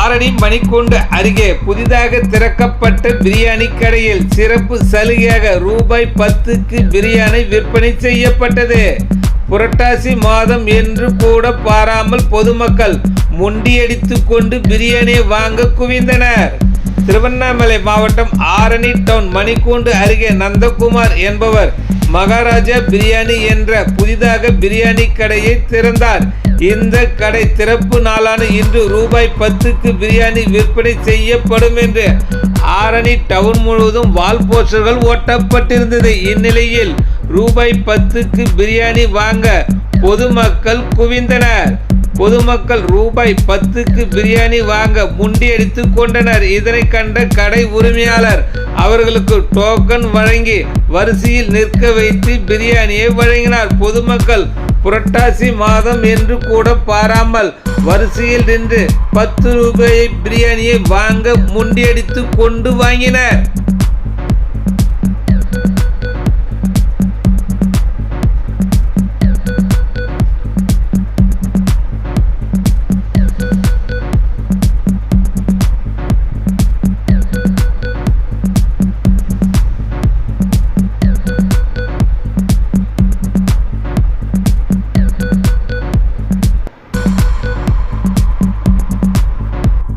ஆரணி மணிக்கூண்டு அருகே புதிதாக திறக்கப்பட்ட பிரியாணி கடையில் சிறப்பு சலுகையாக ரூபாய் 10க்கு பிரியாணி விற்பனை செய்யப்பட்டது. புரட்டாசி மாதம் என்று கூட பாராமல் பொதுமக்கள் முண்டியடித்து கொண்டு பிரியாணியை வாங்க குவிந்தனர். திருவண்ணாமலை மாவட்டம் ஆரணி டவுன் மணிக்கூண்டு அருகே நந்தகுமார் என்பவர் மகாராஜா பிரியாணி என்ற புதிதாக பிரியாணி கடையை திறந்தார். இந்த கடை திறப்பு நாளான இன்று ரூபாய் 10க்கு பிரியாணி விற்பனை செய்யப்படும் என்று ஆரணி டவுன் முழுவதும் வால் போஸ்டர்கள் ஒட்டப்பட்டிருந்தது. இந்நிலையில் ரூபாய் 10க்கு பிரியாணி வாங்க பொதுமக்கள் குவிந்தனர். பொதுமக்கள் ரூபாய் 10க்கு பிரியாணி வாங்க முண்டியடித்து கொண்டனர். இதனை கண்ட கடை உரிமையாளர் அவர்களுக்கு டோக்கன் வழங்கி வரிசையில் நிற்க வைத்து பிரியாணியை வழங்கினார். பொதுமக்கள் புரட்டாசி மாதம் என்று கூட பாராமல் வரிசையில் நின்று 10 ரூபாய் பிரியாணியை வாங்க முண்டியடித்து கொண்டு வாங்கினர்.